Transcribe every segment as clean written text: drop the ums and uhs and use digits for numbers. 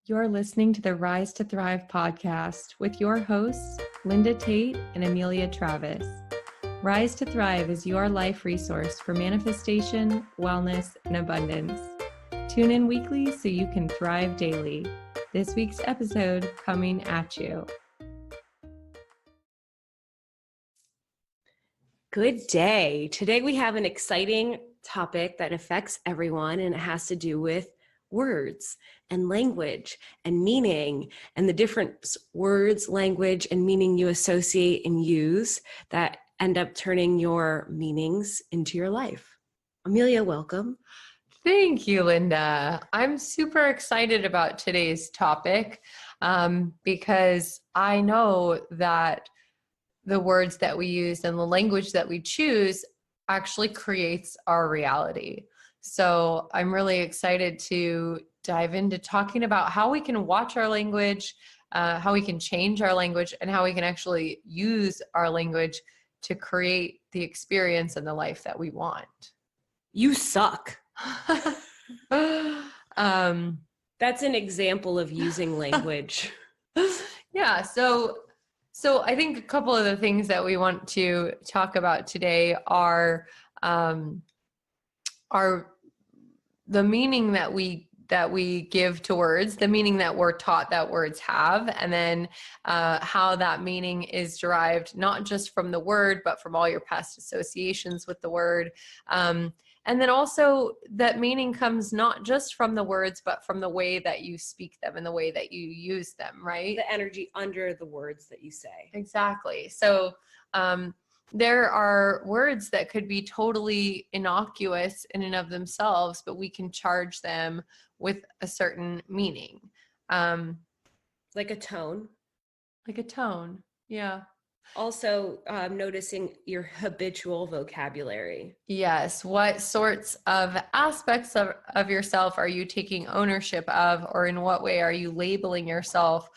You're listening to the Rise to Thrive podcast with your hosts, Linda Tate and Amelia Travis. Rise to Thrive is your life resource for manifestation, wellness, and abundance. Tune in weekly so you can thrive daily. This week's episode coming at you. Good day. Today we have an exciting topic that affects everyone, and it has to do with words and language and meaning and the different words, language, and meaning you associate and use that end up turning your meanings into your life. Amelia, welcome. Thank you, Linda. I'm super excited about today's topic because I know that the words that we use and the language that we choose actually creates our reality. So I'm really excited to dive into talking about how we can watch our language, how we can change our language, and how we can actually use our language to create the experience and the life that we want. You suck. That's an example of using language. Yeah. So I think a couple of the things that we want to talk about today are the meaning that we give to words, the meaning that we're taught that words have, and then how that meaning is derived not just from the word, but from all your past associations with the word. And then also that meaning comes not just from the words, but from the way that you speak them and the way that you use them, right? The energy under the words that you say. Exactly. So there are words that could be totally innocuous in and of themselves, but we can charge them with a certain meaning. Like a tone. Like a tone. Yeah. Also, noticing your habitual vocabulary. Yes. What sorts of aspects of yourself are you taking ownership of, or in what way are you labeling yourself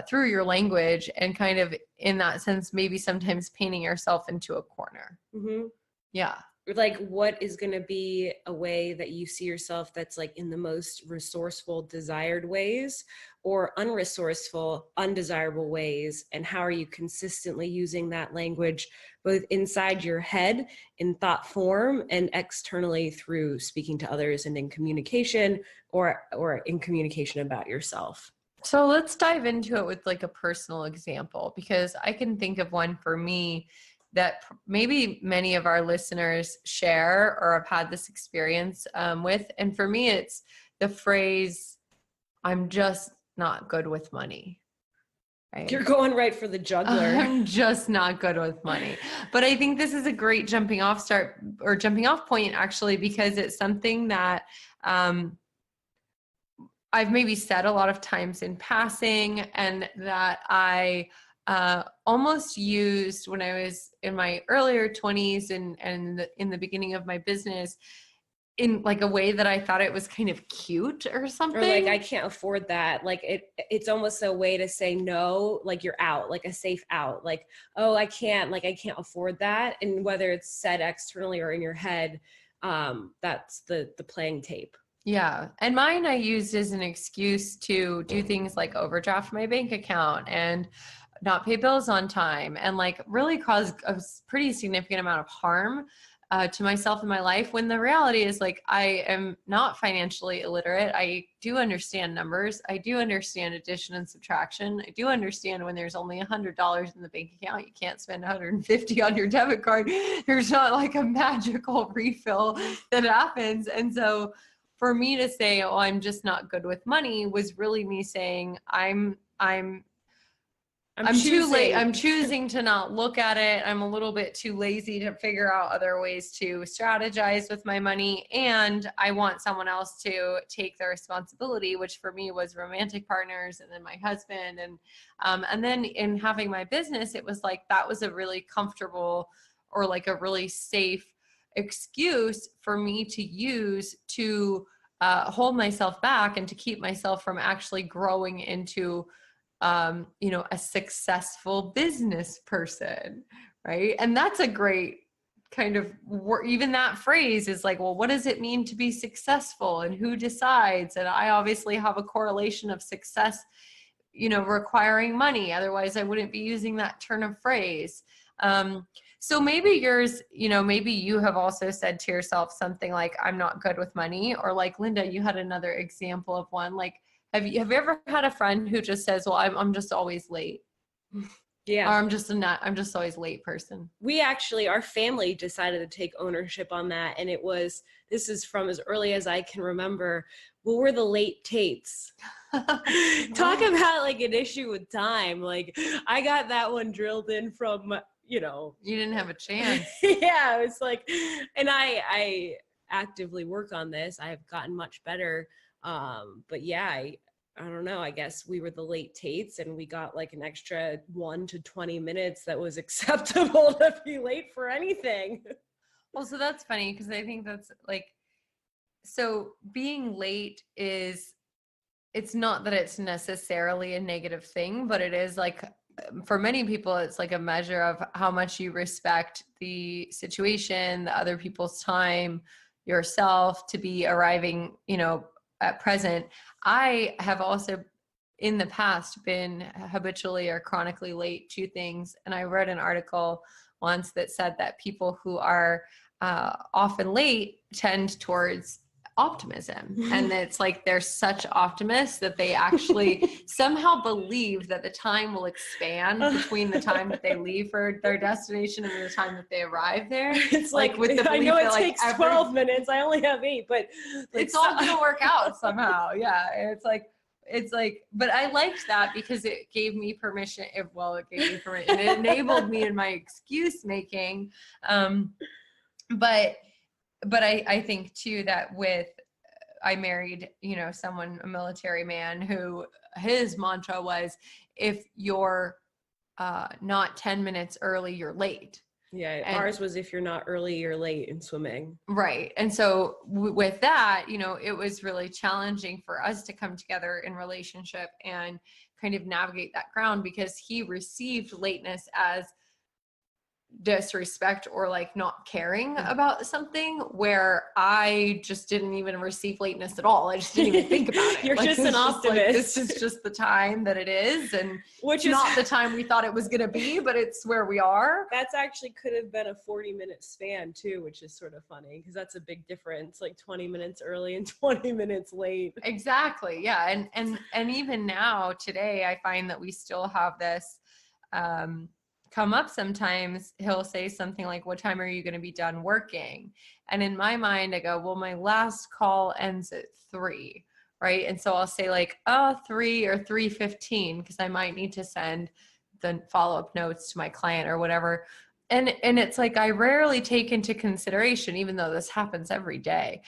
through your language, and kind of in that sense, maybe sometimes painting yourself into a corner. Mm-hmm. Yeah. Like, what is going to be a way that you see yourself that's like in the most resourceful, desired ways, or unresourceful, undesirable ways? And how are you consistently using that language both inside your head in thought form and externally through speaking to others and in communication or in communication about yourself? So let's dive into it with like a personal example, because I can think of one for me that maybe many of our listeners share or have had this experience with. And for me, it's the phrase, "I'm just not good with money." Right? You're going right for the juggler. I'm just not good with money. But I think this is a great jumping off point, actually, because it's something that I've maybe said a lot of times in passing, and that I almost used when I was in my earlier 20s and in the beginning of my business, in like a way that I thought it was kind of cute or something. Or like, I can't afford that. Like it's almost a way to say no, like you're out, like a safe out. Like, oh, I can't afford that. And whether it's said externally or in your head, that's the playing tape. Yeah. And mine I used as an excuse to do things like overdraft my bank account and not pay bills on time, and like really cause a pretty significant amount of harm to myself in my life, when the reality is like I am not financially illiterate. I do understand numbers. I do understand addition and subtraction. I do understand when there's only $100 in the bank account, you can't spend $150 on your debit card. There's not like a magical refill that happens. And so for me to say, oh, I'm just not good with money, was really me saying I'm too late. I'm choosing to not look at it. I'm a little bit too lazy to figure out other ways to strategize with my money. And I want someone else to take the responsibility, which for me was romantic partners and then my husband. And then in having my business, it was like, that was a really comfortable or like a really safe excuse for me to use to hold myself back and to keep myself from actually growing into a successful business person, right? And that's a great kind of even that phrase is like, well, what does it mean to be successful and who decides? And I obviously have a correlation of success, requiring money. Otherwise I wouldn't be using that turn of phrase. So maybe yours, maybe you have also said to yourself something like, I'm not good with money, or like Linda, you had another example of one. Like, have you ever had a friend who just says, well, I'm just always late. Yeah. Or I'm just always late person. We actually, our family decided to take ownership on that. And this is from as early as I can remember. Well, we're the late Tates. Talk about like an issue with time. Like I got that one drilled in from, You didn't have a chance. Yeah, it's like, and I actively work on this. I have gotten much better. But yeah, I don't know, I guess we were the late Tates and we got like an extra 1 to 20 minutes that was acceptable to be late for anything. Well, so that's funny because I think that's like, so being late it's not that it's necessarily a negative thing, but it is like, for many people, it's like a measure of how much you respect the situation, the other people's time, yourself, to be arriving, at present. I have also in the past been habitually or chronically late to things. And I read an article once that said that people who are often late tend towards optimism. And it's like they're such optimists that they actually somehow believe that the time will expand between the time that they leave for their destination and the time that they arrive there. It's like with the I know it that, takes 12 minutes, I only have 8, but it's all gonna work out somehow. Yeah. It's like, but I liked that because it gave me permission. It enabled me in my excuse making. But I think too that I married, someone, a military man, who his mantra was, if you're not 10 minutes early, you're late. Yeah, ours was, if you're not early, you're late in swimming. Right. And so with that, it was really challenging for us to come together in relationship and kind of navigate that ground, because he received lateness as disrespect or like not caring about something, where I just didn't even receive lateness at all. I just didn't even think about it. You're just an optimist. This is just the time that it is, and which is not the time we thought it was going to be, but it's where we are. That's actually could have been a 40-minute span too, which is sort of funny because that's a big difference, like 20 minutes early and 20 minutes late. Exactly. Yeah. And even now today, I find that we still have this come up sometimes. He'll say something like, what time are you going to be done working? And in my mind, I go, well, my last call ends at 3, right? And so I'll say like, 3 or 3:15, because I might need to send the follow-up notes to my client or whatever. And it's like, I rarely take into consideration, even though this happens every day,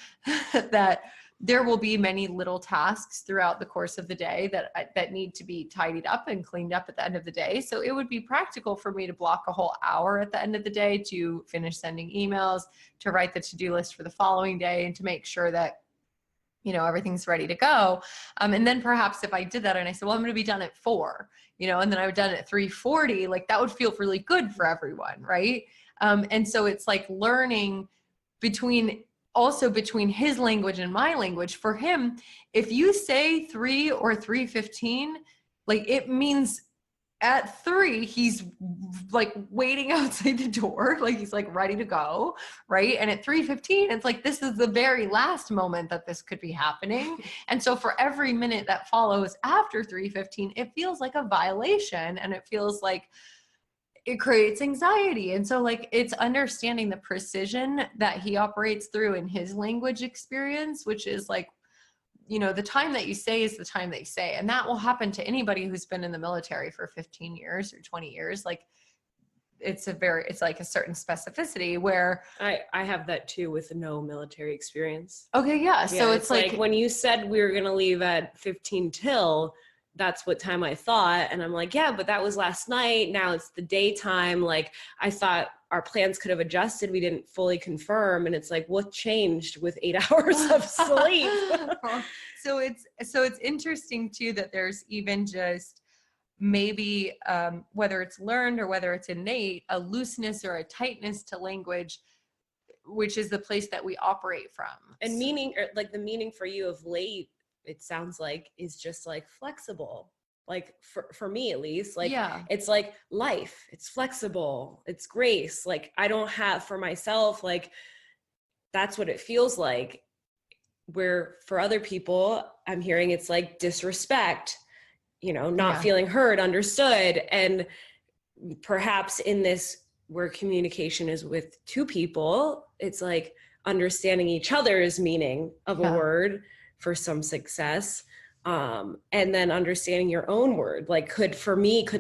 that there will be many little tasks throughout the course of the day that need to be tidied up and cleaned up at the end of the day. So it would be practical for me to block a whole hour at the end of the day to finish sending emails, to write the to-do list for the following day, and to make sure that, everything's ready to go. And then perhaps if I did that and I said, well, I'm going to be done at 4, and then I would done at 3:40, like that would feel really good for everyone. Right. And so it's like learning between his language and my language. For him, if you say 3 or 3:15, like it means at 3, he's like waiting outside the door, like he's like ready to go, right? And at 3:15, it's like, this is the very last moment that this could be happening. And so for every minute that follows after 3:15, it feels like a violation, and it feels like it creates anxiety. And so like, it's understanding the precision that he operates through in his language experience, which is like, the time that you say is the time that you say. And that will happen to anybody who's been in the military for 15 years or 20 years. Like it's like a certain specificity where I have that too with no military experience. Okay. Yeah. So it's like when you said we were going to leave at 15 till, that's what time I thought. And I'm like, yeah, but that was last night. Now it's the daytime. Like I thought our plans could have adjusted. We didn't fully confirm. And it's like, what changed with 8 hours of sleep? So it's interesting too, that there's even just maybe whether it's learned or whether it's innate, a looseness or a tightness to language which is the place that we operate from. And meaning, or like the meaning for you of late, it sounds like, is just like flexible. Like for me at least, like it's like life, it's flexible, it's grace. Like I don't have, for myself, like that's what it feels like. Where for other people, I'm hearing it's like disrespect, you know, not feeling heard, understood. And perhaps in this, where communication is with two people, it's like understanding each other's meaning of a word for some success. And then understanding your own word, like could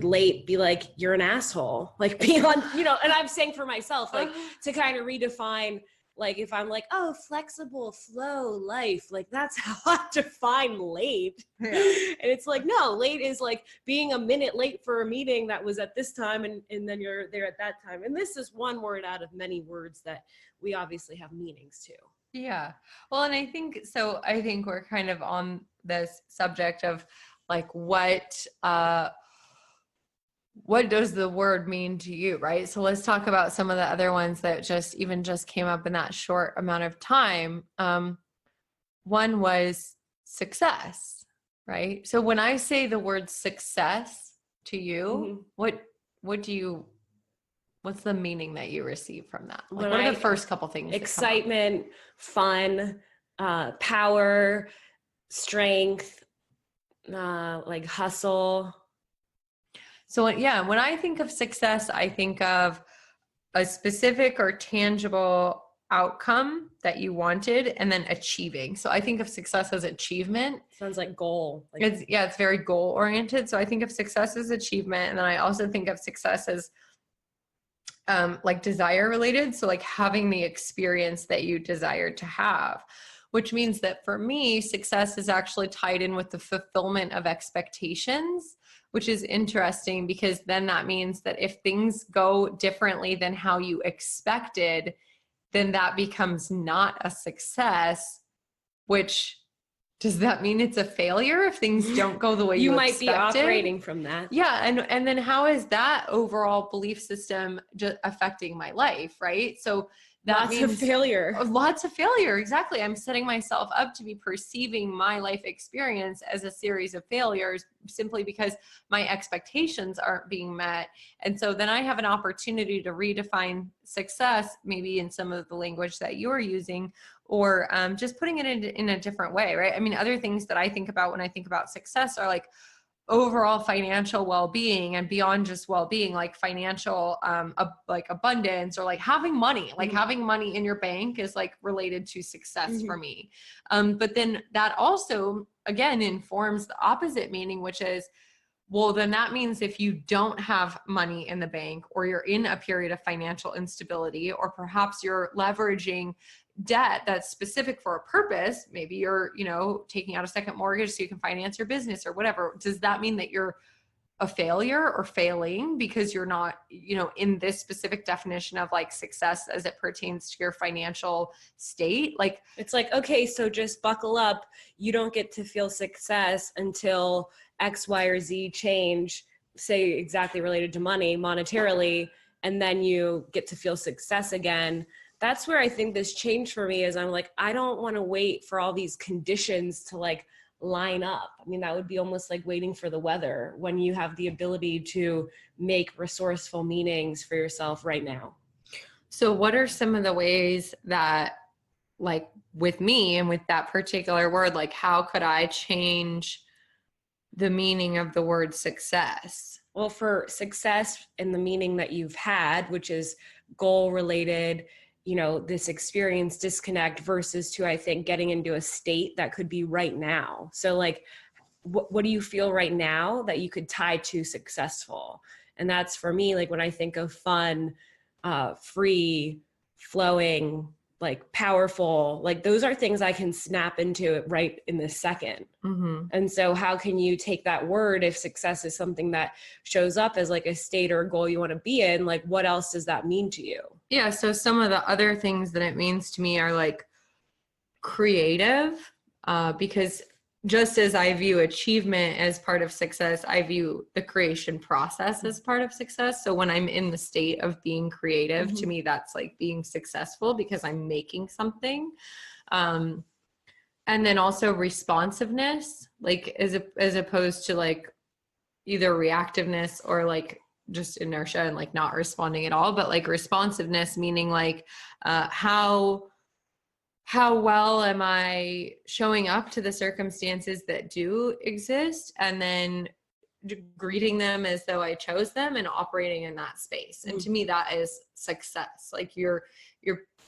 late be like, you're an asshole, like beyond, you know, and I'm saying for myself, like to kind of redefine, like if I'm like, oh, flexible flow life, like that's how I define late. And it's like, no, late is like being a minute late for a meeting that was at this time, and then you're there at that time. And this is one word out of many words that we obviously have meanings to. Yeah. Well, and I think we're kind of on this subject of like, what does the word mean to you? Right. So let's talk about some of the other ones that just came up in that short amount of time. One was success, right? So when I say the word success to you, what's the meaning that you receive from that? Like, what are the first couple things? Excitement, fun, power, strength, like hustle. So when I think of success, I think of a specific or tangible outcome that you wanted and then achieving. So I think of success as achievement. Sounds like goal. Like, it's very goal oriented. So I think of success as achievement. And then I also think of success as like desire related. So like having the experience that you desired to have, which means that for me, success is actually tied in with the fulfillment of expectations, which is interesting because then that means that if things go differently than how you expected, then that becomes not a success, which does that mean it's a failure if things don't go the way you might expected? be operating from that. Yeah. And then how is that overall belief system just affecting my life, right? So that means lots of failure. Exactly. I'm setting myself up to be perceiving my life experience as a series of failures simply because my expectations aren't being met. And so then I have an opportunity to redefine success, maybe in some of the language that you're using, or just putting it in a different way, right? I mean, other things that I think about when I think about success are like overall financial well-being, and beyond just well-being, like financial like abundance, or like having money, like having money in your bank is like related to success for me. But then that also again informs the opposite meaning, which is, well, then that means if you don't have money in the bank, or you're in a period of financial instability, or perhaps you're leveraging debt that's specific for a purpose, maybe you're, taking out a second mortgage so you can finance your business or whatever. Does that mean that you're a failure or failing because you're not, in this specific definition of like success as it pertains to your financial state? Like, it's like, okay, so just buckle up. You don't get to feel success until X, Y, or Z change, say exactly related to money monetarily, and then you get to feel success again. That's where I think this change for me is, I'm like, I don't want to wait for all these conditions to like line up. I mean, that would be almost like waiting for the weather when you have the ability to make resourceful meanings for yourself right now. So what are some of the ways that, like with me and with that particular word, like how could I change the meaning of the word success? Well, for success and the meaning that you've had, which is goal related, this experience disconnect versus to, I think, getting into a state that could be right now. So like, what do you feel right now that you could tie to successful? And that's for me, like when I think of fun, free, flowing, like powerful, like those are things I can snap into it right in this second. And so how can you take that word, if success is something that shows up as like a state or a goal you want to be in, like what else does that mean to you? Yeah. So some of the other things that it means to me are like creative, because just as I view achievement as part of success, I view the creation process as part of success. So when I'm in the state of being creative, to me, that's like being successful because I'm making something. And then also responsiveness, like as opposed to like either reactiveness or like just inertia and like not responding at all, but like responsiveness, meaning like how well am I showing up to the circumstances that do exist, and then greeting them as though I chose them and operating in that space. And to me, that is success. Like you're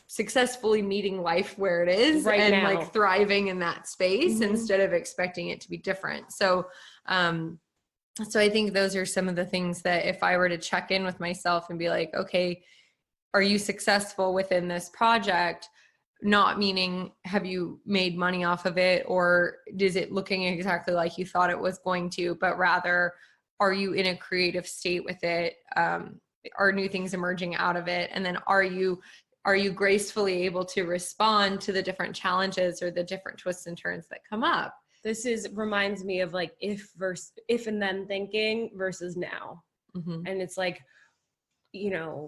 successfully meeting life where it is right and now, like thriving in that space instead of expecting it to be different. So I think those are some of the things that if I were to check in with myself and be like, okay, are you successful within this project? Not meaning have you made money off of it, or is it looking exactly like you thought it was going to, but rather are you in a creative state with it? Are new things emerging out of it? And then are you gracefully able to respond to the different challenges or the different twists and turns that come up? This reminds me of like if and then thinking versus now. And it's like,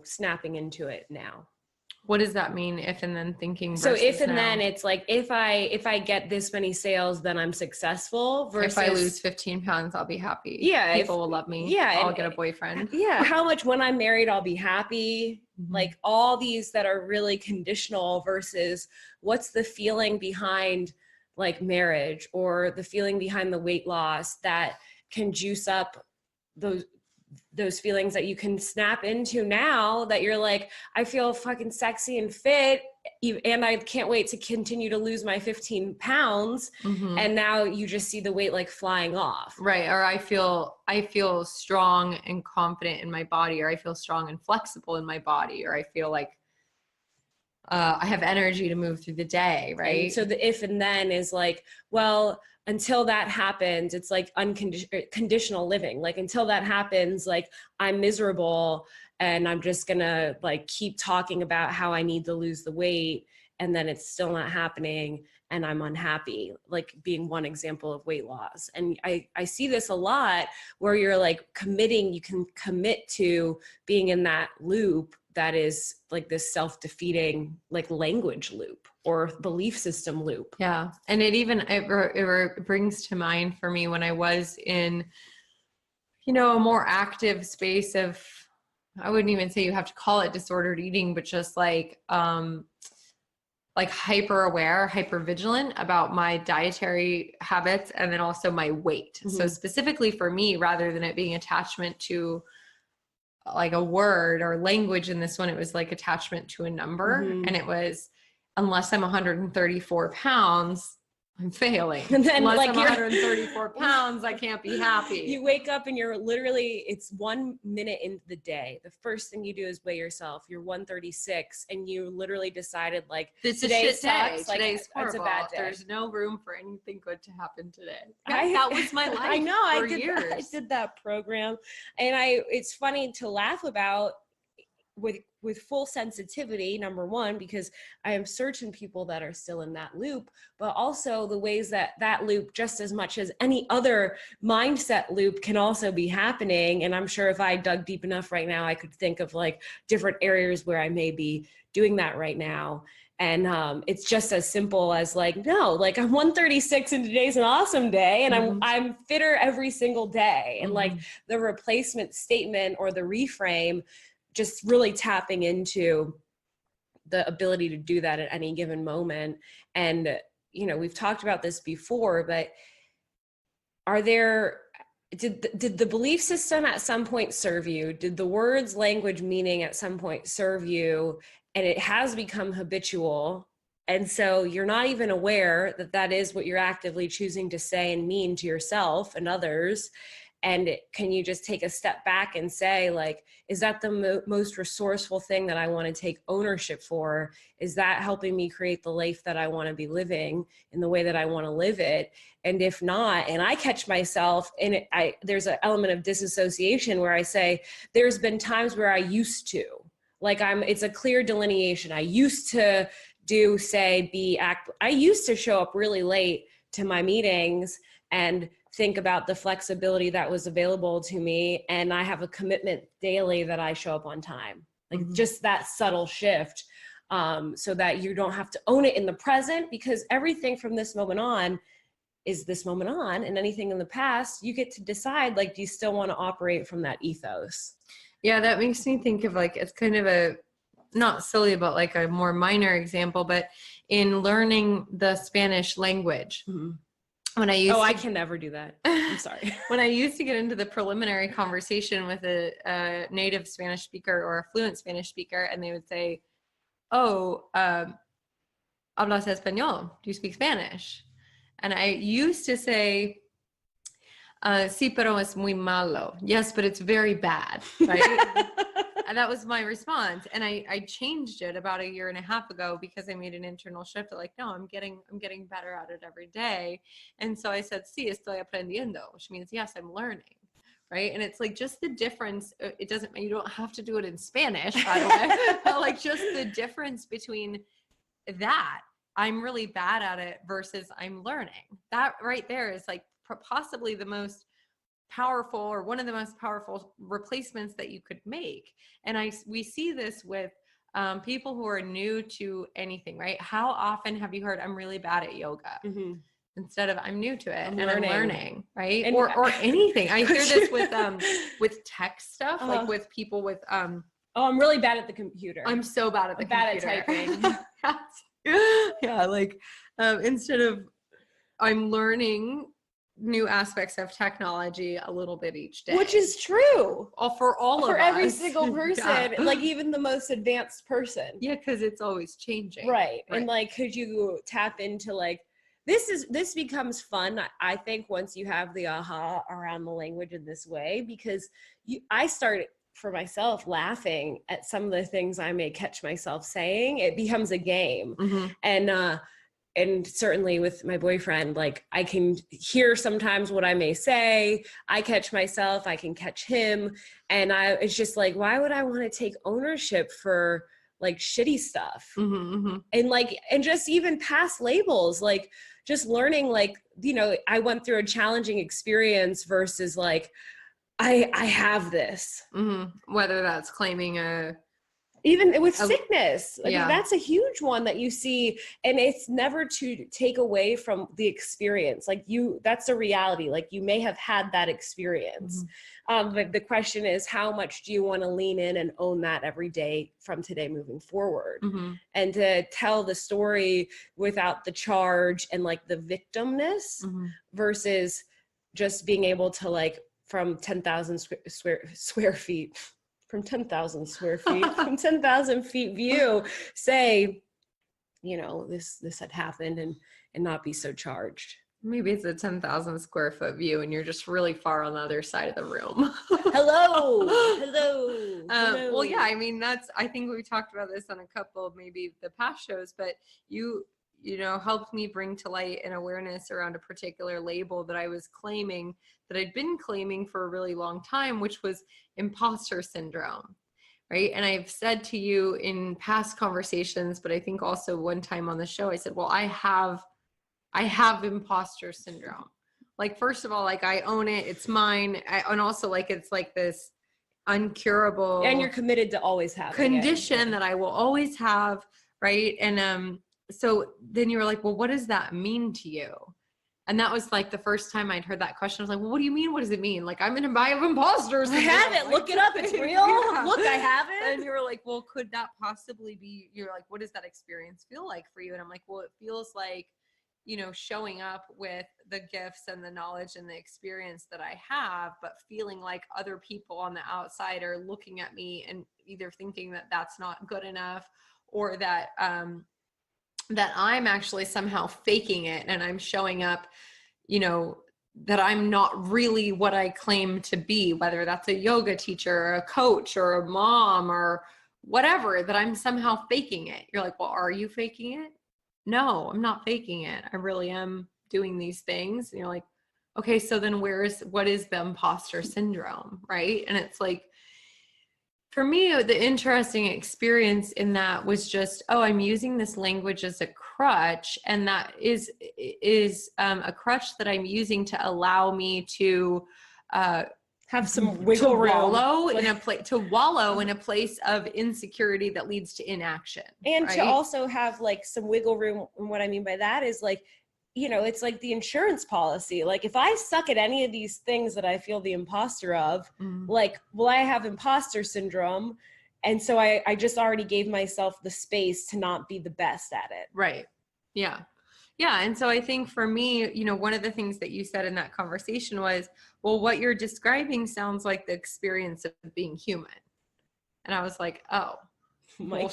snapping into it now. What does that mean, if and then thinking? So if and now? then it's like, if I get this many sales, then I'm successful. Versus if I lose 15 pounds, I'll be happy. Yeah. People will love me. Yeah. I'll get a boyfriend. Yeah. How much when I'm married, I'll be happy. Like all these that are really conditional versus what's the feeling behind like marriage or the feeling behind the weight loss that can juice up those feelings that you can snap into now that you're like, I feel fucking sexy and fit and I can't wait to continue to lose my 15 pounds. And now you just see the weight like flying off. Right. Or I feel strong and confident in my body, or I feel strong and flexible in my body, or I feel like I have energy to move through the day. Right. And so the if and then is like, well, until that happens, it's like conditional living. Like until that happens, like I'm miserable and I'm just gonna like keep talking about how I need to lose the weight, and then it's still not happening and I'm unhappy, like being one example of weight loss. And I see this a lot where you're like you can commit to being in that loop that is like this self-defeating like language loop or belief system loop. Yeah. And it brings to mind for me when I was in, a more active space of, I wouldn't even say you have to call it disordered eating, but just like hyper aware, hyper vigilant about my dietary habits and then also my weight. So specifically for me, rather than it being attachment to like a word or language in this one, it was like attachment to a number. And it was, unless I'm 134 pounds, I'm failing. And then unless like I'm 134 pounds, I can't be happy. You wake up and you're literally, it's 1 minute into the day. The first thing you do is weigh yourself. You're 136 and you literally decided like, it's a shit day. Like, today's horrible. It's a bad day. There's no room for anything good to happen today. That was my life. I know. For years. I did that program, and it's funny to laugh about with full sensitivity, number one, because I am certain people that are still in that loop, but also the ways that loop, just as much as any other mindset loop, can also be happening. And I'm sure if I dug deep enough right now, I could think of like different areas where I may be doing that right now. And it's just as simple as like, no, like I'm 136 and today's an awesome day, and I'm fitter every single day. And like the replacement statement or the reframe, just really tapping into the ability to do that at any given moment. And, we've talked about this before, but did the belief system at some point serve you? Did the words, language, meaning at some point serve you? And it has become habitual. And so you're not even aware that is what you're actively choosing to say and mean to yourself and others. And can you just take a step back and say, like, is that the most resourceful thing that I want to take ownership for? Is that helping me create the life that I want to be living in the way that I want to live it? And if not, and I catch myself in it, there's an element of disassociation where I say, there's been times where I used to, like it's a clear delineation. I used to I used to show up really late to my meetings and think about the flexibility that was available to me. And I have a commitment daily that I show up on time, like just that subtle shift, so that you don't have to own it in the present, because everything from this moment on is this moment on, and anything in the past, you get to decide, like, do you still want to operate from that ethos? Yeah, that makes me think of like, it's kind of a, not silly, but like a more minor example, but in learning the Spanish language, when I used I can never do that. I'm sorry. When I used to get into the preliminary conversation with a native Spanish speaker or a fluent Spanish speaker, and they would say, oh, hablas español? Do you speak Spanish? And I used to say, sí, pero es muy malo. Yes, but it's very bad, right? And that was my response. And I changed it about a year and a half ago because I made an internal shift. Like, no, I'm getting better at it every day. And so I said, sí, estoy aprendiendo, which means, yes, I'm learning. Right. And it's like just the difference. It doesn't, you don't have to do it in Spanish, by the way, but like just the difference between that I'm really bad at it versus I'm learning. That right there is like possibly the most powerful, or one of the most powerful replacements that you could make. And we see this with people who are new to anything, right? How often have you heard, I'm really bad at yoga? Instead of I'm new to it and I'm learning, right? And, or anything. I hear this with tech stuff, like with people with oh, I'm really bad at the computer. I'm so bad at the computer. Bad at typing. Yeah, like instead of I'm learning new aspects of technology a little bit each day, which is true for all of us, for every single person. Like even the most advanced person. Yeah, because it's always changing, right? And like, could you tap into like this becomes fun, I think, once you have the aha around the language in this way, because I started for myself laughing at some of the things I may catch myself saying. It becomes a game. And certainly with my boyfriend, like I can hear sometimes what I may say. I catch myself, I can catch him. And it's just like, why would I want to take ownership for like shitty stuff? And like, and just even past labels, like just learning, like, you know, I went through a challenging experience versus like, I have this. Whether that's claiming even with sickness, like that's a huge one that you see, and it's never to take away from the experience. Like that's a reality. Like you may have had that experience. But the question is, how much do you want to lean in and own that every day from today moving forward? And to tell the story without the charge and like the victimness versus just being able to like from 10,000 square feet, from 10,000 square feet, from 10,000 feet view, say, you know, this had happened and not be so charged. Maybe it's a 10,000 square foot view and you're just really far on the other side of the room. Hello. Well, yeah, I mean, I think we talked about this on a couple of maybe the past shows, but you know, helped me bring to light an awareness around a particular label that I was claiming, that I'd been claiming for a really long time, which was imposter syndrome, right? And I've said to you in past conversations, but I think also one time on the show, I said, well, I have imposter syndrome. Like, first of all, like I own it, it's mine. And also like, it's like this uncurable. And you're committed to always have condition that I will always have. Right. And, so then you were like, well, what does that mean to you? And that was like the first time I'd heard that question. I was like, well, what do you mean? What does it mean? Like, I'm in a buy of imposters. I have it. Look it up. It's real. Yeah. Look, I have it. And you were like, well, could that possibly be, you're like, what does that experience feel like for you? And I'm like, well, it feels like, you know, showing up with the gifts and the knowledge and the experience that I have, but feeling like other people on the outside are looking at me and either thinking that that's not good enough, or that, that I'm actually somehow faking it and I'm showing up, you know, that I'm not really what I claim to be, whether that's a yoga teacher or a coach or a mom or whatever, that I'm somehow faking it. You're like, well, are you faking it? No, I'm not faking it. I really am doing these things. And you're like, okay, so then what is the imposter syndrome? Right. And it's like, For me, the interesting experience in that was just, oh, I'm using this language as a crutch, and that is a crutch that I'm using to allow me to have some wiggle room, to wallow in a place of insecurity that leads to inaction, and right? to also have like some wiggle room. And what I mean by that is like, you know, it's like the insurance policy. Like if I suck at any of these things that I feel the imposter of, like, well, I have imposter syndrome. And so I just already gave myself the space to not be the best at it. Right. Yeah. Yeah. And so I think for me, you know, one of the things that you said in that conversation was, well, what you're describing sounds like the experience of being human. And I was like, oh, my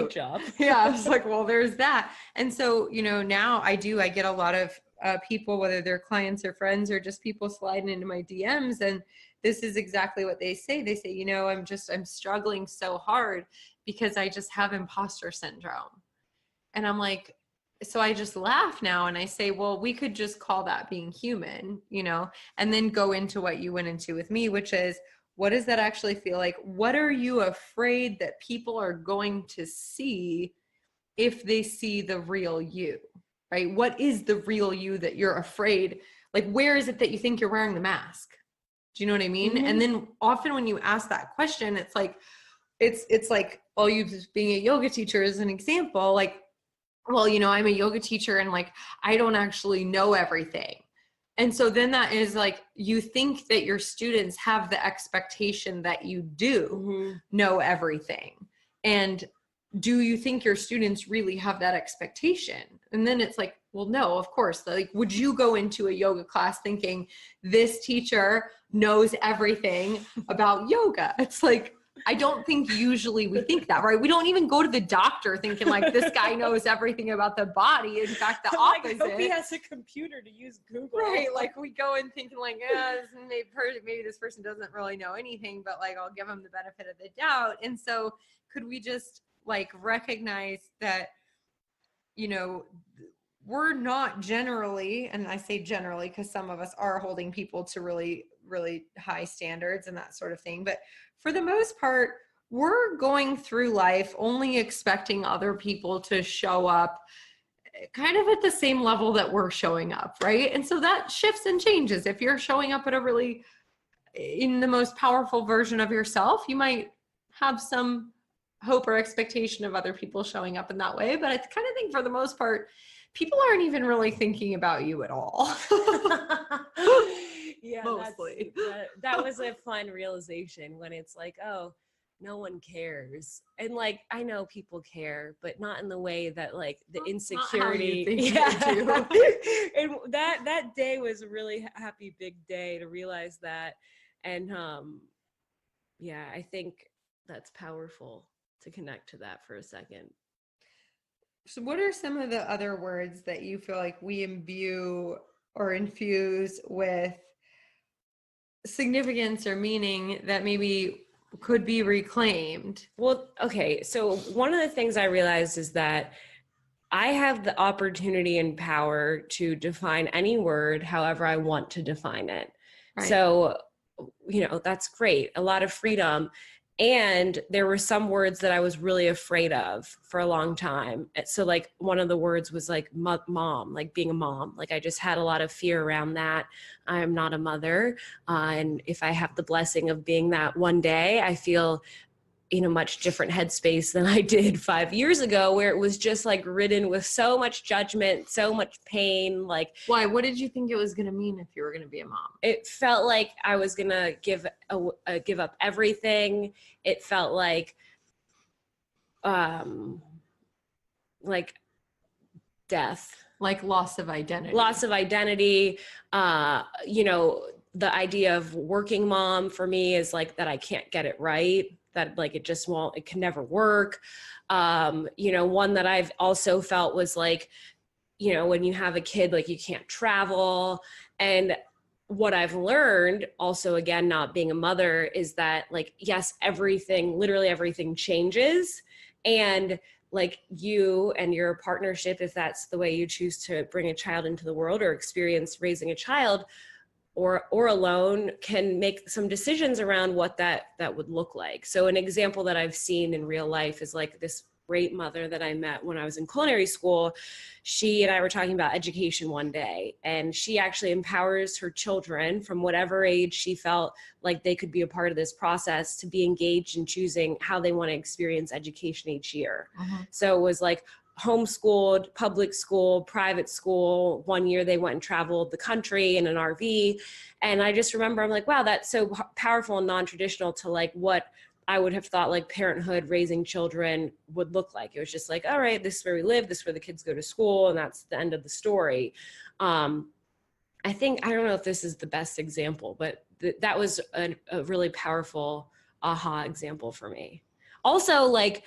job. Yeah. I was like, well, there's that. And so, you know, now I get a lot of people, whether they're clients or friends or just people sliding into my DMs. And this is exactly what they say. They say, you know, I'm struggling so hard because I just have imposter syndrome. And I'm like, so I just laugh now and I say, well, we could just call that being human, you know, and then go into what you went into with me, which is, what does that actually feel like? What are you afraid that people are going to see if they see the real you, right? What is the real you that you're afraid? Like, where is it that you think you're wearing the mask? Do you know what I mean? And then often when you ask that question, it's like, it's like, well, you being a yoga teacher as an example, like, well, you know, I'm a yoga teacher and like, I don't actually know everything. And so then that is like, you think that your students have the expectation that you do know everything. And do you think your students really have that expectation? And then it's like, well, no, of course. Like, would you go into a yoga class thinking this teacher knows everything about yoga? It's like, I don't think usually we think that, right? We don't even go to the doctor thinking like this guy knows everything about the body. In fact, the opposite. Like, I hope he has a computer to use Google. Right. Like we go in thinking like, maybe this person doesn't really know anything, but like, I'll give them the benefit of the doubt. And so could we just like recognize that, you know, we're not generally, and I say generally because some of us are holding people to really, really high standards and that sort of thing. But for the most part, we're going through life only expecting other people to show up kind of at the same level that we're showing up, right? And so that shifts and changes. If you're showing up at in the most powerful version of yourself, you might have some hope or expectation of other people showing up in that way. But I kind of think for the most part, people aren't even really thinking about you at all. Yeah, mostly. That was a fun realization when it's like, oh, no one cares. And like, I know people care, but not in the way that like the insecurity. And that day was a really happy, big day to realize that. And yeah, I think that's powerful to connect to that for a second. So what are some of the other words that you feel like we imbue or infuse with significance or meaning that maybe could be reclaimed? Well, okay. So one of the things I realized is that I have the opportunity and power to define any word however I want to define it. Right. So, you know, that's great. A lot of freedom. And there were some words that I was really afraid of for a long time. So like one of the words was like mom, like being a mom. Like I just had a lot of fear around that. I'm not a mother. And if I have the blessing of being that one day, I feel in a much different headspace than I did 5 years ago, where it was just like ridden with so much judgment, so much pain. Like, why? What did you think it was going to mean if you were going to be a mom? It felt like I was going to give up everything. It felt like death, like loss of identity. You know, the idea of working mom for me is like that I can't get it right. That like it can never work. You know, one that I've also felt was like, you know, when you have a kid, like you can't travel. And what I've learned also, again, not being a mother, is that like, yes, literally everything changes. And like you and your partnership, if that's the way you choose to bring a child into the world or experience raising a child, or alone can make some decisions around what that would look like. So an example that I've seen in real life is like this great mother that I met when I was in culinary school. She and I were talking about education one day, and she actually empowers her children from whatever age she felt like they could be a part of this process to be engaged in choosing how they want to experience education each year. So it was like homeschooled, public school, private school. One year they went and traveled the country in an RV. And I just remember, I'm like, wow, that's so powerful and non-traditional to like what I would have thought like parenthood, raising children would look like. It was just like, all right, this is where we live, this is where the kids go to school, and that's the end of the story. I think, I don't know if this is the best example, but that was a really powerful aha example for me. Also, like,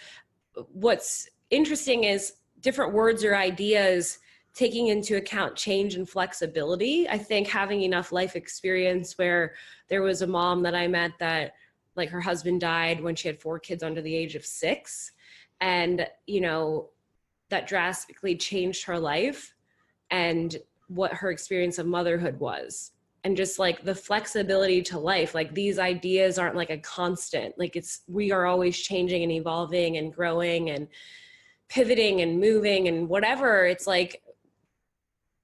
what's interesting is different words or ideas taking into account change and flexibility. I think having enough life experience, where there was a mom that I met that like her husband died when she had 4 kids under the age of 6. And, you know, that drastically changed her life and what her experience of motherhood was. And just like the flexibility to life, like these ideas aren't like a constant, like we are always changing and evolving and growing and pivoting and moving and whatever. It's like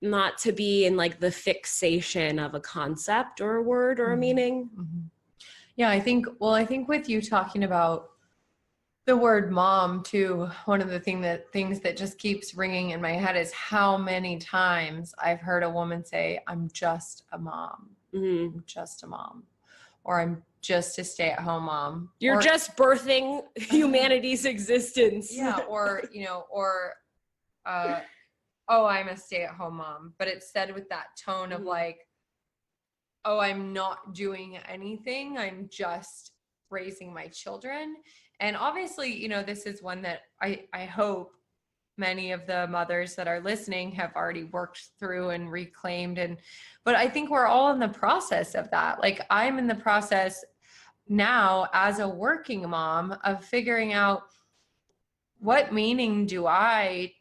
not to be in like the fixation of a concept or a word or a meaning. Yeah, I think with you talking about the word mom too, one of the things that just keeps ringing in my head is how many times I've heard a woman say, I'm just a mom. I'm just a mom. Or I'm just a stay-at-home mom. You're just birthing humanity's existence. Yeah, or, you know, or, oh, I'm a stay-at-home mom. But it's said with that tone of like, oh, I'm not doing anything. I'm just raising my children. And obviously, you know, this is one that I hope many of the mothers that are listening have already worked through and reclaimed. But I think we're all in the process of that. Like I'm in the process now as a working mom of figuring out what meaning do I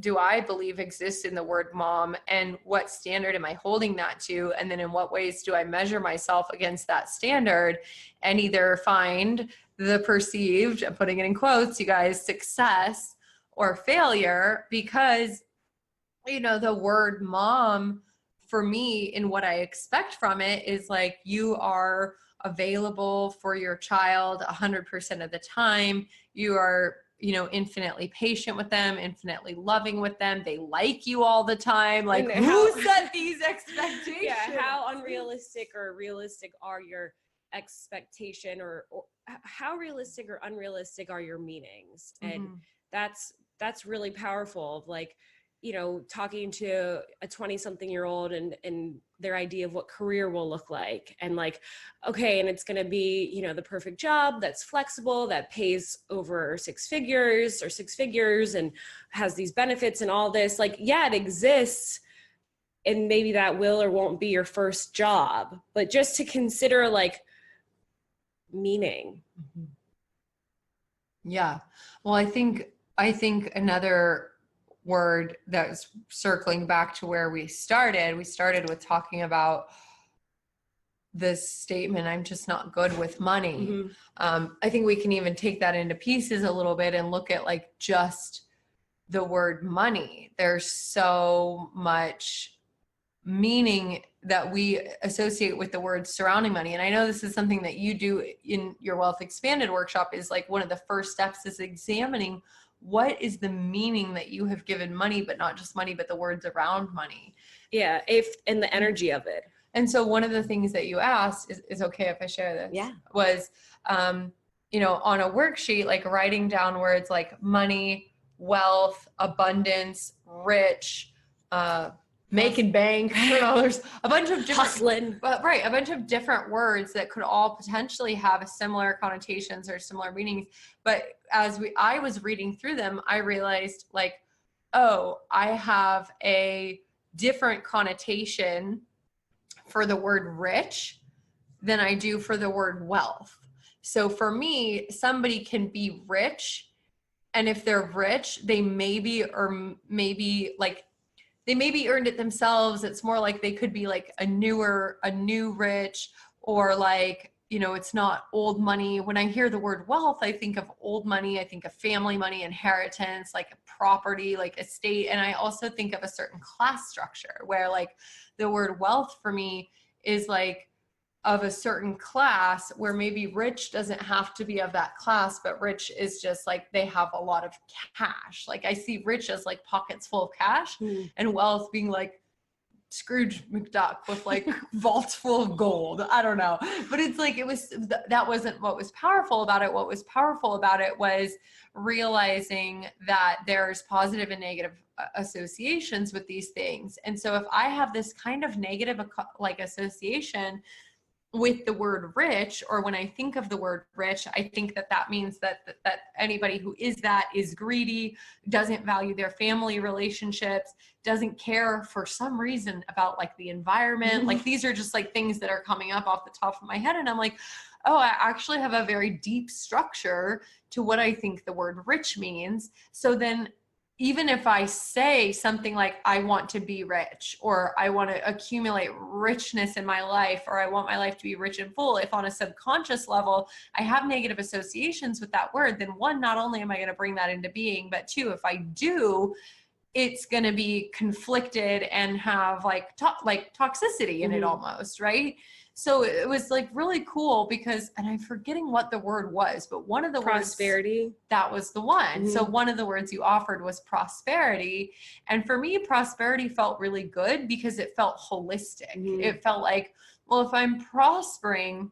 believe exists in the word mom, and what standard am I holding that to? And then in what ways do I measure myself against that standard and either find the perceived, I'm putting it in quotes, you guys, success or failure? Because, you know, the word mom for me in what I expect from it is like, you are available for your child 100% of the time. You are, you know, infinitely patient with them, infinitely loving with them. They like you all the time. Like, who set these expectations? Yeah, how unrealistic or realistic are your expectation, or how realistic or unrealistic are your meanings? And that's really powerful. Like, you know, talking to a 20-something-year-old and their idea of what career will look like, and like, okay, and it's going to be, you know, the perfect job that's flexible, that pays over 6 figures and has these benefits and all this. Like, yeah, it exists, and maybe that will or won't be your first job, but just to consider like meaning. Yeah. Well, I think another word that's circling back to where we started with talking about this statement, I'm just not good with money. I think we can even take that into pieces a little bit and look at like just the word money. There's so much meaning that we associate with the words surrounding money. And I know this is something that you do in your Wealth Expanded workshop, is like one of the first steps is examining what is the meaning that you have given money, but not just money, but the words around money. Yeah, and the energy of it. And so one of the things that you asked is okay if I share this? Yeah. Was, you know, on a worksheet, like writing down words like money, wealth, abundance, rich, making bank. I don't know, there's a bunch of different hustling, right, a bunch of different words that could all potentially have similar connotations or similar meanings. But as I was reading through them, I realized like, oh, I have a different connotation for the word rich than I do for the word wealth. So for me, somebody can be rich, and if they're rich, they maybe like they maybe earned it themselves. It's more like they could be like a new rich, or like, you know, it's not old money. When I hear the word wealth, I think of old money. I think of family money, inheritance, like property, like estate. And I also think of a certain class structure where like the word wealth for me is like of a certain class, where maybe rich doesn't have to be of that class, but rich is just like they have a lot of cash. Like I see rich as like pockets full of cash, and wealth being like Scrooge McDuck with like vaults full of gold. I don't know. But it's like, that wasn't what was powerful about it. What was powerful about it was realizing that there's positive and negative associations with these things. And so if I have this kind of negative like association with the word rich, or when I think of the word rich, I think that means that anybody who is that is greedy, doesn't value their family relationships, doesn't care for some reason about like the environment. Like these are just like things that are coming up off the top of my head. And I'm like, oh, I actually have a very deep structure to what I think the word rich means. So then even if I say something like, I want to be rich, or I want to accumulate richness in my life, or I want my life to be rich and full, if on a subconscious level, I have negative associations with that word, then one, not only am I going to bring that into being, but two, if I do, it's going to be conflicted and have like toxicity in it almost, right? So it was like really cool because, and I'm forgetting what the word was, but one of the prosperity. words, that was the one. So one of the words you offered was prosperity. And for me, prosperity felt really good because it felt holistic. It felt like, well, if I'm prospering,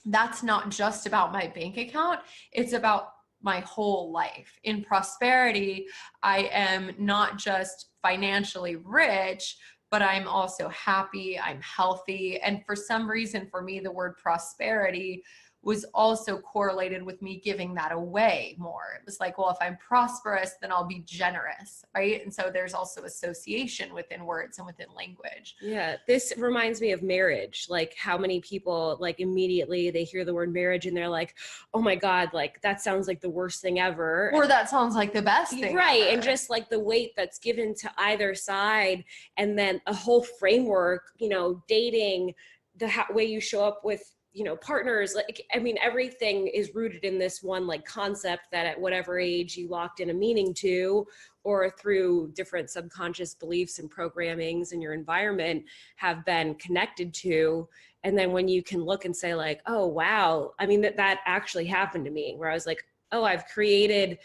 that's not just about my bank account. It's about my whole life. In prosperity, I am not just financially rich, but I'm also happy, I'm healthy. And for some reason, for me, the word prosperity was also correlated with me giving that away more. It was like, well, if I'm prosperous, then I'll be generous, right? And so there's also association within words and within language. Yeah, this reminds me of marriage. Like how many people like immediately they hear the word marriage and they're like, oh my God, like that sounds like the worst thing ever. Or that sounds like the best thing right ever. And just like the weight that's given to either side, and then a whole framework, you know, dating, the way you show up with, you know, partners, like, I mean, everything is rooted in this one like concept that at whatever age you locked in a meaning to, or through different subconscious beliefs and programmings in your environment have been connected to. And then when you can look and say like, oh, wow, I mean, that actually happened to me, where I was like, oh, I've created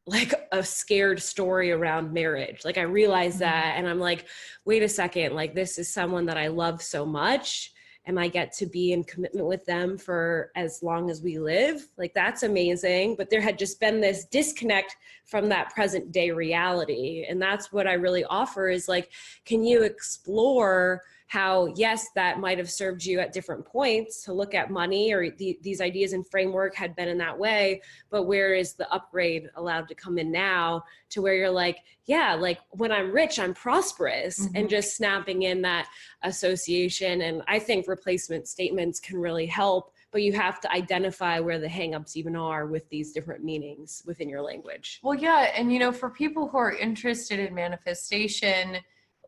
like a scared story around marriage. Like I realized that, and I'm like, wait a second, like this is someone that I love so much, and I get to be in commitment with them for as long as we live. Like that's amazing. But there had just been this disconnect from that present day reality. And that's what I really offer is like, can you explore how, yes, that might have served you at different points to look at money, or these ideas and framework had been in that way, but where is the upgrade allowed to come in now to where you're like, yeah, like when I'm rich, I'm prosperous, and just snapping in that association. And I think replacement statements can really help, but you have to identify where the hangups even are with these different meanings within your language. Well, yeah. And, you know, for people who are interested in manifestation,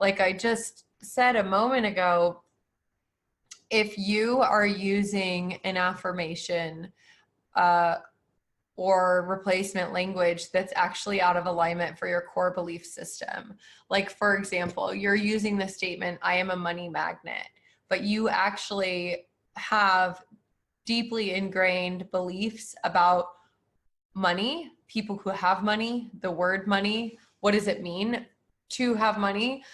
like I just said a moment ago, if you are using an affirmation or replacement language that's actually out of alignment for your core belief system, like for example, you're using the statement, I am a money magnet, but you actually have deeply ingrained beliefs about money, people who have money, the word money, what does it mean to have money?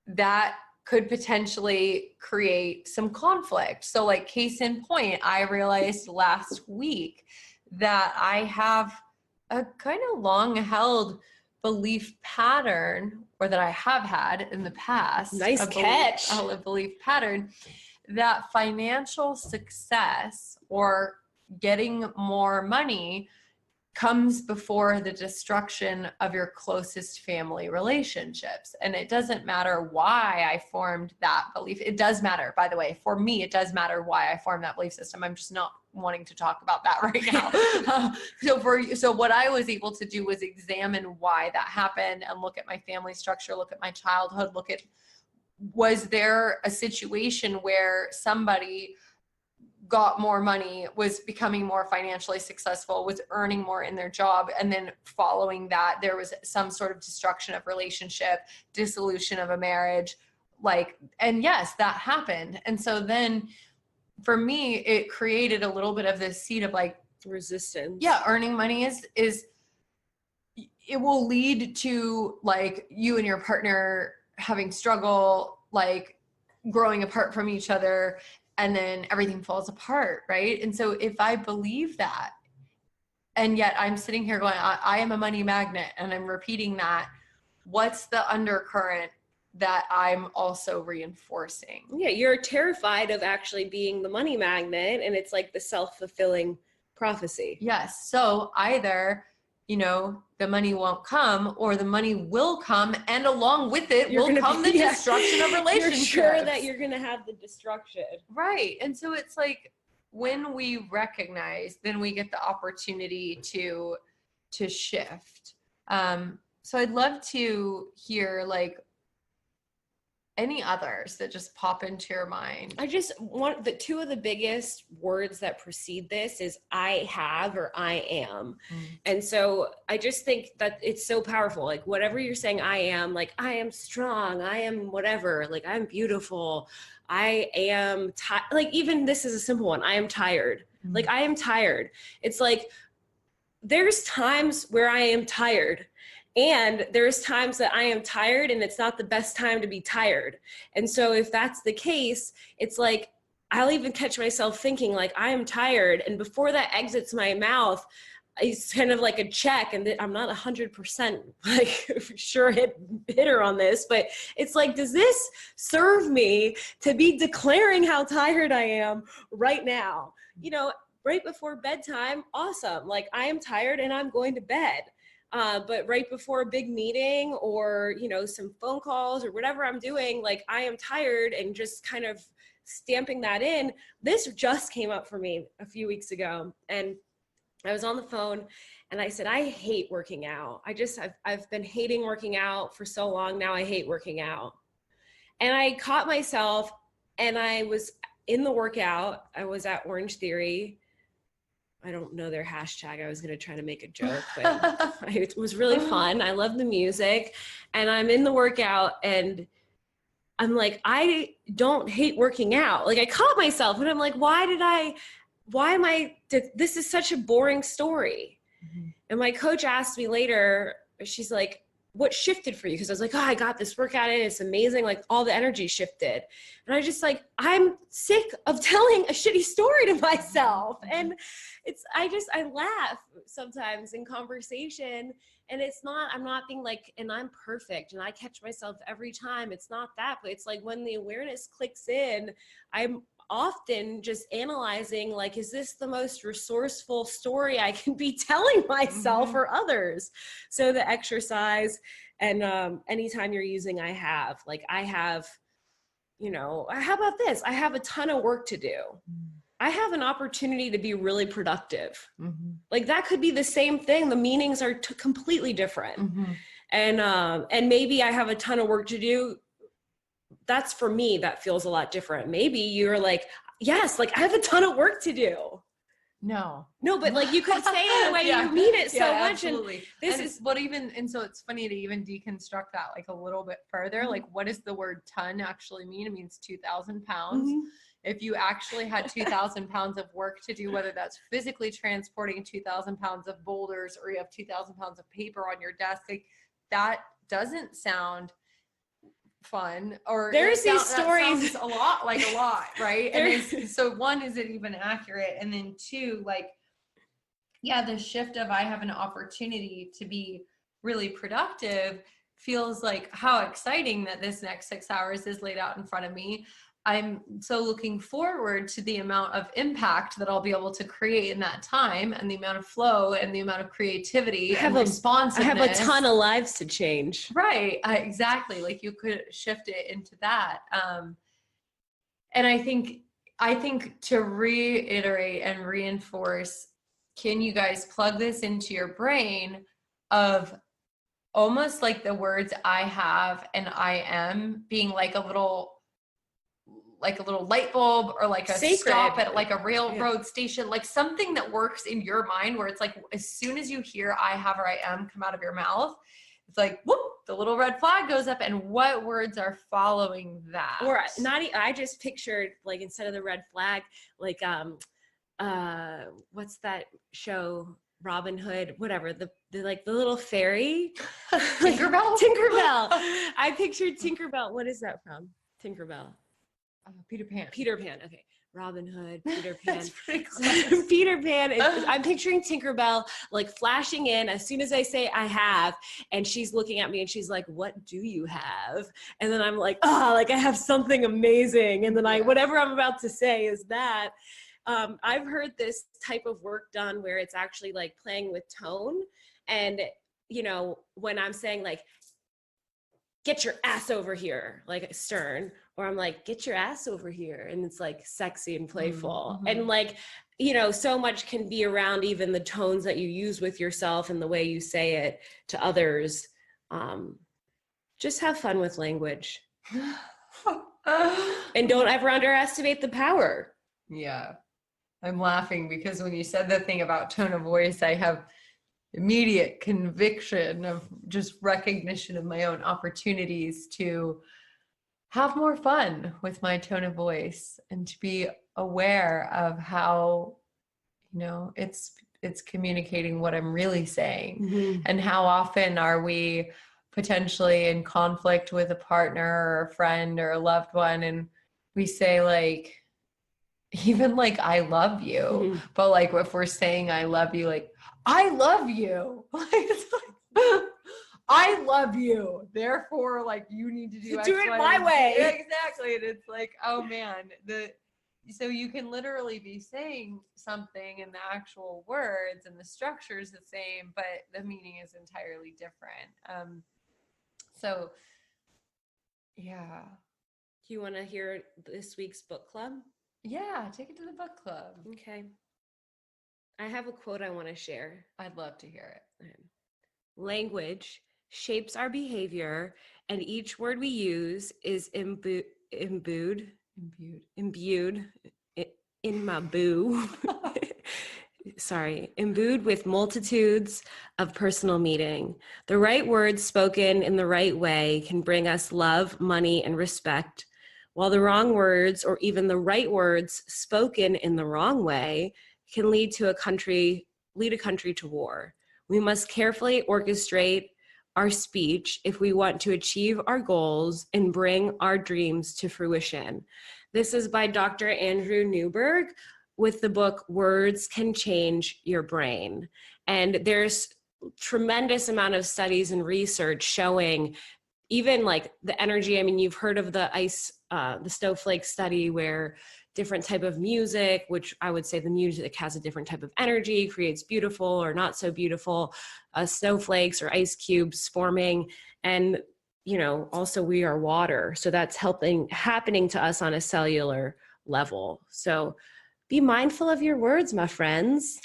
That could potentially create some conflict. So like case in point, I realized last week that I have a kind of long held belief pattern, or that I have had in the past. Nice catch. A belief pattern that financial success or getting more money comes before the destruction of your closest family relationships. And it doesn't matter why I formed that belief. It does matter, by the way. For me, it does matter why I formed that belief system. I'm just not wanting to talk about that right now. So what I was able to do was examine why that happened and look at my family structure, look at my childhood, look at, was there a situation where somebody got more money, was becoming more financially successful, was earning more in their job, and then following that there was some sort of destruction of relationship, dissolution of a marriage, like, and yes, that happened. And so then for me, it created a little bit of this seed of like resistance. Yeah, earning money is it will lead to like you and your partner having struggle, like growing apart from each other, and then everything falls apart, right? And so if I believe that, and yet I'm sitting here going, I am a money magnet, and I'm repeating that, what's the undercurrent that I'm also reinforcing? Yeah, you're terrified of actually being the money magnet, and it's like the self-fulfilling prophecy. Yes. So either, you know, the money won't come, or the money will come, and along with it will come the destruction of relationships. You're sure that you're going to have the destruction. Right. And so it's like, when we recognize, then we get the opportunity to shift. So I'd love to hear like any others that just pop into your mind. I just want the two of the biggest words that precede this is I have or I am. And so I just think that it's so powerful. Like whatever you're saying, I am, like I am strong, I am whatever, like I'm beautiful, I am like even this is a simple one. I am tired. Like I am tired. It's like there's times where I am tired. And there's times that I am tired and it's not the best time to be tired. And so if that's the case, it's like, I'll even catch myself thinking like, I am tired. And before that exits my mouth, it's kind of like a check. And I'm not 100% like sure hit her on this, but it's like, does this serve me to be declaring how tired I am right now? You know, right before bedtime, awesome. Like I am tired and I'm going to bed. But right before a big meeting or, you know, some phone calls or whatever I'm doing, like I am tired and just kind of stamping that in. This just came up for me a few weeks ago and I was on the phone and I said, I hate working out. I've been hating working out for so long. Now I hate working out. And I caught myself and I was in the workout. I was at Orange Theory. I don't know their hashtag. I was going to try to make a joke, but it was really fun. I love the music and I'm in the workout and I'm like, I don't hate working out. Like I caught myself and I'm like, this is such a boring story. Mm-hmm. And my coach asked me later, she's like, what shifted for you? Because I was like, oh, I got this workout in. It's amazing. Like all the energy shifted. And I just like, I'm sick of telling a shitty story to myself. And I laugh sometimes in conversation and I'm not being like, and I'm perfect. And I catch myself every time. It's not that, but it's like when the awareness clicks in, I'm often just analyzing like, is this the most resourceful story I can be telling myself or others? So the exercise and anytime you're using I have, you know, how about this? I have a ton of work to do. I have an opportunity to be really productive. Like that could be the same thing. The meanings are completely different. And maybe I have a ton of work to do. That's for me, that feels a lot different. Maybe you're like, yes, like I have a ton of work to do. No, but like you could say it in a way you mean it so much. Absolutely. And so it's funny to even deconstruct that like a little bit further. Like what does the word ton actually mean? It means 2,000 pounds. If you actually had 2,000 pounds of work to do, whether that's physically transporting 2,000 pounds of boulders or you have 2,000 pounds of paper on your desk, like that doesn't sound fun. Or there's these stories a lot, right? And so one, is it even accurate? And then two, like, yeah, the shift of I have an opportunity to be really productive feels like how exciting that this next 6 hours is laid out in front of me. I'm so looking forward to the amount of impact that I'll be able to create in that time, and the amount of flow and the amount of creativity and responsiveness. I have a ton of lives to change. Right. Exactly. Like you could shift it into that. And I think to reiterate and reinforce, can you guys plug this into your brain of almost like the words I have and I am being like a little light bulb, or like a sacred stop at like a railroad station, like something that works in your mind where it's like, as soon as you hear I have or I am come out of your mouth, it's like, whoop, the little red flag goes up, and what words are following that? Or not, I just pictured, like, instead of the red flag, like, what's that show? Robin Hood, whatever, the like the little fairy. Tinkerbell? Tinkerbell. I pictured Tinkerbell. What is that from? Tinkerbell. Peter Pan. Peter Pan. Okay. Robin Hood, Peter Pan. That's pretty close. Peter Pan. I'm picturing Tinkerbell like flashing in as soon as I say I have, and she's looking at me and she's like, "What do you have?" And then I'm like, like I have something amazing. And then whatever I'm about to say is that. I've heard this type of work done where it's actually like playing with tone. And, you know, when I'm saying like, get your ass over here, like stern, or I'm like, get your ass over here. And it's like sexy and playful. Mm-hmm. And like, you know, so much can be around even the tones that you use with yourself and the way you say it to others. Just have fun with language. And don't ever underestimate the power. Yeah. I'm laughing because when you said the thing about tone of voice, I have immediate conviction of just recognition of my own opportunities to have more fun with my tone of voice, and to be aware of how, you know, it's communicating what I'm really saying. Mm-hmm. And how often are we potentially in conflict with a partner or a friend or a loved one, and we say like, even like I love you, Mm-hmm. but like if we're saying I love you, like I love you, like it's like I love you, therefore like you need to do X, it Y, my and Z. way. Exactly. And it's like, oh man, so you can literally be saying something and the actual words and the structure is the same, but the meaning is entirely different. So yeah. Do you want to hear this week's book club? Yeah, take it to the book club. Okay. I have a quote I want to share. I'd love to hear it. Language shapes our behavior, and each word we use is imbued in my boo. Sorry, imbued with multitudes of personal meaning. The right words spoken in the right way can bring us love, money, and respect, while the wrong words, or even the right words spoken in the wrong way, can lead a country to war. We must carefully orchestrate our speech if we want to achieve our goals and bring our dreams to fruition. This is by Dr. Andrew Newberg with the book Words Can Change Your Brain. And there's tremendous amount of studies and research showing even like the energy. I mean, you've heard of the snowflake study, where different type of music, which I would say the music has a different type of energy, creates beautiful or not so beautiful snowflakes or ice cubes forming. And, you know, also we are water. So that's happening to us on a cellular level. So be mindful of your words, my friends.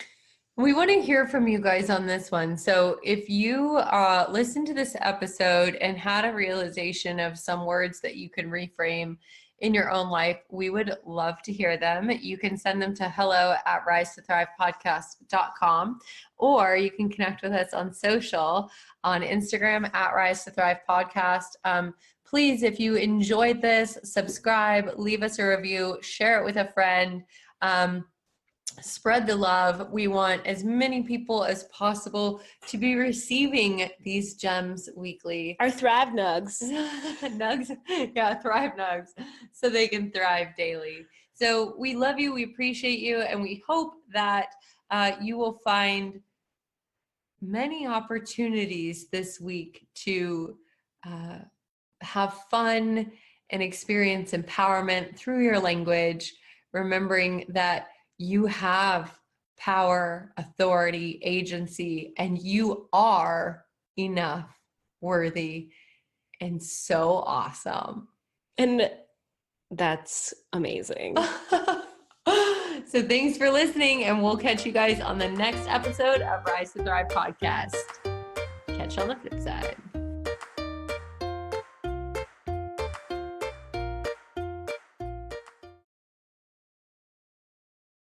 We want to hear from you guys on this one. So if you listened to this episode and had a realization of some words that you can reframe in your own life, we would love to hear them. You can send them to hello@risetothrivepodcast.com, or you can connect with us on social on Instagram @risetothrivepodcast. Please, if you enjoyed this, subscribe, leave us a review, share it with a friend. Spread the love. We want as many people as possible to be receiving these gems weekly. Our Thrive Nugs. Nugs. Yeah, Thrive Nugs. So they can thrive daily. So we love you. We appreciate you. And we hope that you will find many opportunities this week to have fun and experience empowerment through your language, remembering that you have power, authority, agency, and you are enough, worthy, and so awesome. And that's amazing. So thanks for listening, and we'll catch you guys on the next episode of Rise to Thrive podcast. Catch you on the flip side.